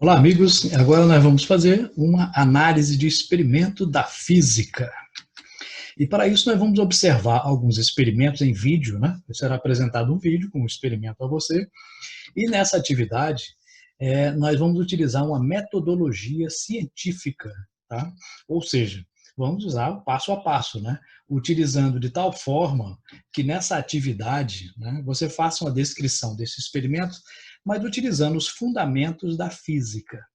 Olá, amigos. Agora nós vamos fazer uma análise de experimento da física. E para isso nós vamos observar alguns experimentos em vídeo, né? Será apresentado um vídeo com um experimento a você. E nessa atividade, nós vamos utilizar uma metodologia científica, tá? Ou seja, vamos usar o passo a passo, né? Utilizando de tal forma que nessa atividade, né, você faça uma descrição desse experimento, mas utilizando os fundamentos da física.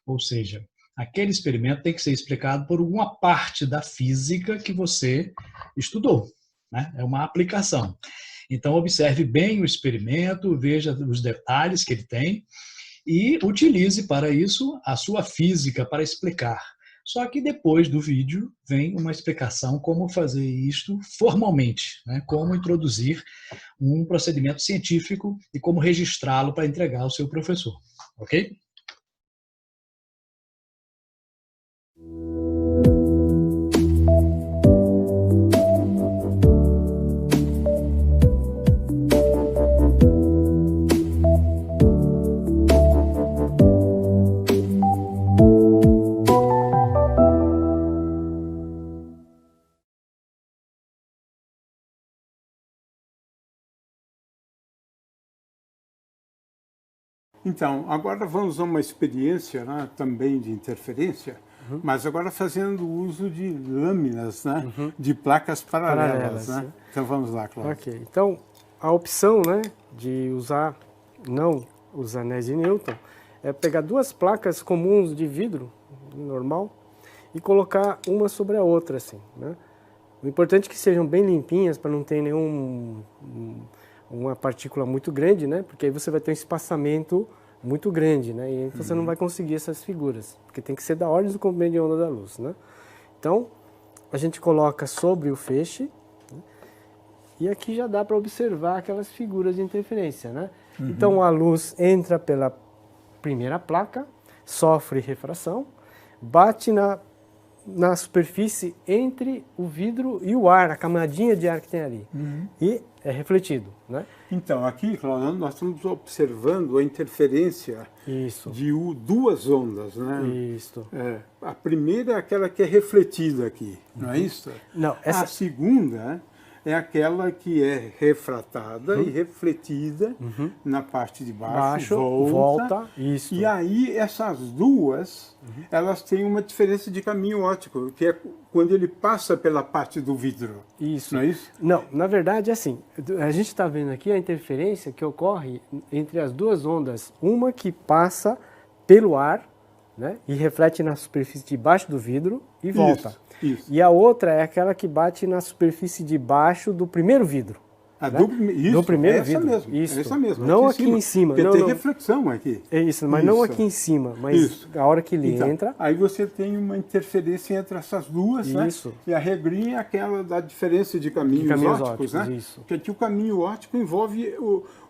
Ou seja, aquele experimento tem que ser explicado por uma parte da física que você estudou, né? É uma aplicação. Então, observe bem o experimento, veja os detalhes que ele tem e utilize para isso a sua física para explicar. Só que depois do vídeo vem uma explicação como fazer isto formalmente, né? Como introduzir um procedimento científico e como registrá-lo para entregar ao seu professor, ok? Então, agora vamos a uma experiência, né, também de interferência, mas agora fazendo uso de lâminas, né, de placas paralelas. Né? Então vamos lá, Cláudio. Ok, então a opção, né, de usar, não os anéis de Newton, é pegar duas placas comuns de vidro, normal, e colocar uma sobre a outra, assim, né? O importante é que sejam bem limpinhas, para não ter uma partícula muito grande, né? Porque aí você vai ter um espaçamento muito grande, né? E aí você não vai conseguir essas figuras, porque tem que ser da ordem do comprimento de onda da luz, né? Então, a gente coloca sobre o feixe, né? E aqui já dá para observar aquelas figuras de interferência, né? Então, a luz entra pela primeira placa, sofre refração, bate na superfície entre o vidro e o ar, a camadinha de ar que tem ali, e é refletido, né? Então, aqui, Cláudio, nós estamos observando a interferência de duas ondas, né? Isso. A primeira é aquela que é refletida aqui, não é isso? Não, A segunda é aquela que é refratada e refletida na parte de baixo, volta. Isso. E aí essas duas, elas têm uma diferença de caminho óptico, que é quando ele passa pela parte do vidro. Isso. Não é isso? Não, na verdade é assim, a gente está vendo aqui a interferência que ocorre entre as duas ondas, uma que passa pelo ar, né, e reflete na superfície de baixo do vidro e volta. Isso. E a outra é aquela que bate na superfície de baixo do primeiro vidro. Né? Do primeiro vidro. Mesmo, isso. Essa mesma. Não aqui em cima. Porque não, tem não. reflexão aqui. É isso, mas não aqui em cima. Mas a hora que ele entra... Aí você tem uma interferência entre essas duas, né? E a regrinha é aquela da diferença de caminhos ópticos, né? Isso. Porque aqui o caminho óptico envolve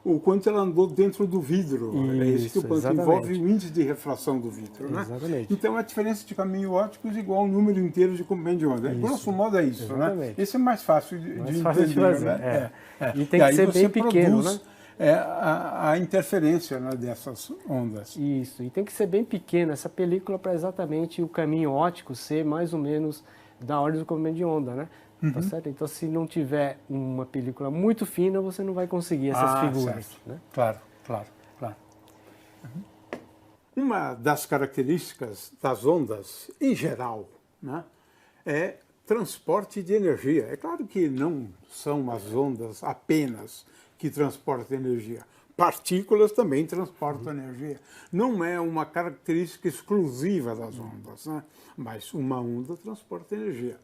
o quanto ela andou dentro do vidro. É isso que o quanto envolve o índice de refração do vidro, né? Exatamente. Então a diferença de caminho óptico é igual ao número inteiro de comprimento de onda. Grosso modo é isso, né? Esse é mais fácil de entender, né? E tem que ser bem pequeno, né? A interferência, né, dessas ondas. Isso, e tem que ser bem pequena essa película para exatamente o caminho óptico ser mais ou menos da ordem do comprimento de onda, né? Tá certo? Então, se não tiver uma película muito fina, você não vai conseguir essas figuras. Né? Claro. Uma das características das ondas, em geral, né, é transporte de energia. É claro que não são as ondas apenas que transportam energia. Partículas também transportam energia. Não é uma característica exclusiva das ondas, né? Mas uma onda transporta energia.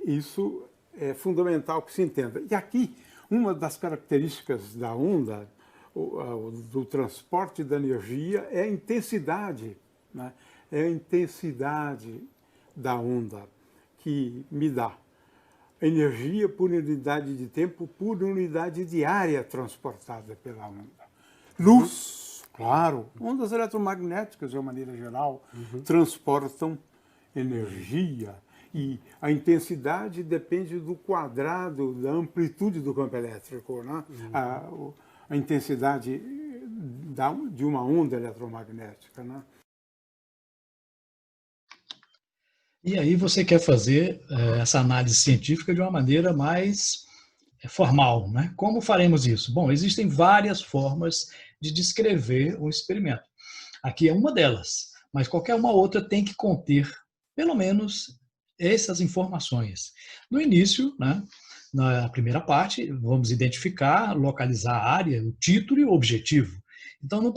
Isso é fundamental que se entenda. E aqui, uma das características da onda, do transporte da energia, é a intensidade, né? É a intensidade da onda que me dá energia por unidade de tempo, por unidade de área transportada pela onda. Luz, claro, ondas eletromagnéticas, de uma maneira geral, transportam energia. E a intensidade depende do quadrado, da amplitude do campo elétrico, né? A intensidade de uma onda eletromagnética, né? E aí você quer fazer essa análise científica de uma maneira mais formal, né? Como faremos isso? Bom, existem várias formas de descrever um experimento. Aqui é uma delas, mas qualquer uma outra tem que conter, pelo menos, essas informações. No início, né, na primeira parte, vamos identificar, localizar a área, o título e o objetivo. Então, na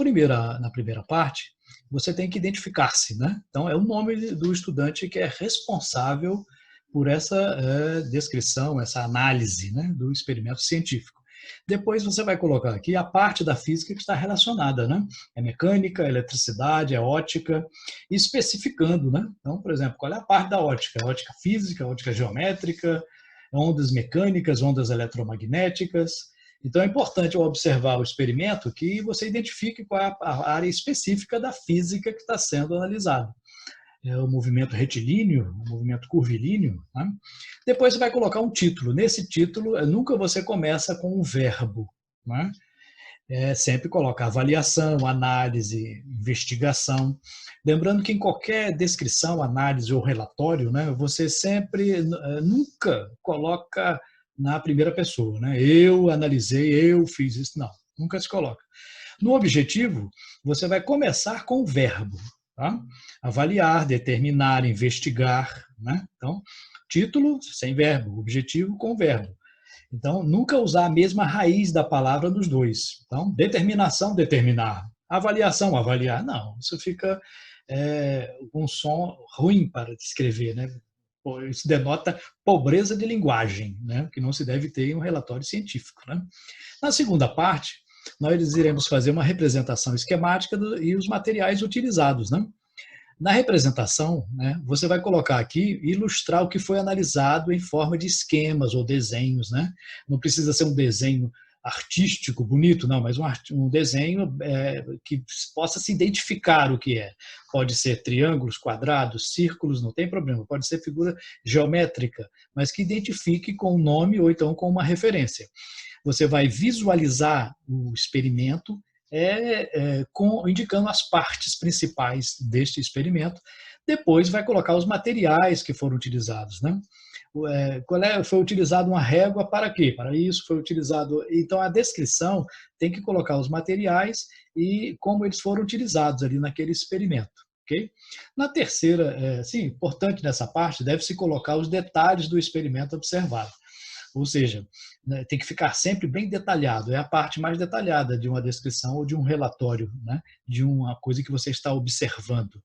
primeira parte, você tem que identificar-se, né? Então, é o nome do estudante que é responsável por essa descrição, essa análise, né, do experimento científico. Depois você vai colocar aqui a parte da física que está relacionada, né? É mecânica, é eletricidade, é ótica, especificando, né? Então, por exemplo, qual é a parte da ótica? É ótica física, ótica geométrica, ondas mecânicas, ondas eletromagnéticas. Então, é importante ao observar o experimento que você identifique qual é a área específica da física que está sendo analisada. É o movimento retilíneo, o movimento curvilíneo. Né? Depois você vai colocar um título. Nesse título, nunca você começa com um verbo. Né? Sempre coloca avaliação, análise, investigação. Lembrando que em qualquer descrição, análise ou relatório, né, você sempre, nunca coloca na primeira pessoa. Né? Eu analisei, eu fiz isso. Não, nunca se coloca. No objetivo, você vai começar com o verbo. Tá? Avaliar, determinar, investigar. Né? Então, título sem verbo, objetivo com verbo. Então, nunca usar a mesma raiz da palavra nos dois. Então, determinação, determinar. Avaliação, avaliar. Não, isso fica um som ruim para descrever. Né? Isso denota pobreza de linguagem, né? Que não se deve ter em um relatório científico. Né? Na segunda parte, nós iremos fazer uma representação esquemática e os materiais utilizados. Né? Na representação, né, você vai colocar aqui, ilustrar o que foi analisado em forma de esquemas ou desenhos. Né? Não precisa ser um desenho artístico, bonito, não, mas um desenho que possa se identificar o que é. Pode ser triângulos, quadrados, círculos, não tem problema. Pode ser figura geométrica, mas que identifique com o nome ou então com uma referência. Você vai visualizar o experimento indicando as partes principais deste experimento. Depois vai colocar os materiais que foram utilizados. Né? Foi utilizado uma régua para quê? Para isso foi utilizado... Então, a descrição tem que colocar os materiais e como eles foram utilizados ali naquele experimento. Okay? Na terceira, importante nessa parte, deve-se colocar os detalhes do experimento observado. Ou seja, tem que ficar sempre bem detalhado. É a parte mais detalhada de uma descrição ou de um relatório, né? De uma coisa que você está observando.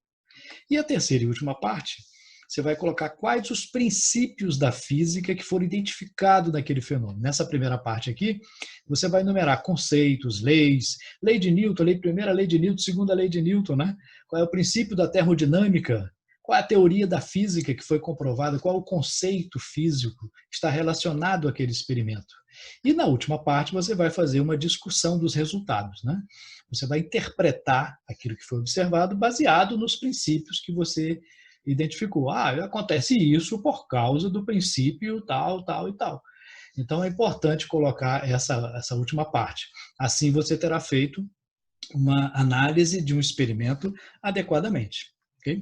E a terceira e última parte, você vai colocar quais os princípios da física que foram identificados naquele fenômeno. Nessa primeira parte aqui, você vai enumerar conceitos, leis, lei de Newton, primeira lei de Newton, segunda lei de Newton, né? Qual é o princípio da termodinâmica, qual é a teoria da física que foi comprovada, qual é o conceito físico que está relacionado àquele experimento. E na última parte você vai fazer uma discussão dos resultados. Né? Você vai interpretar aquilo que foi observado baseado nos princípios que você identificou. Acontece isso por causa do princípio tal, tal e tal. Então é importante colocar essa última parte. Assim você terá feito uma análise de um experimento adequadamente. Ok?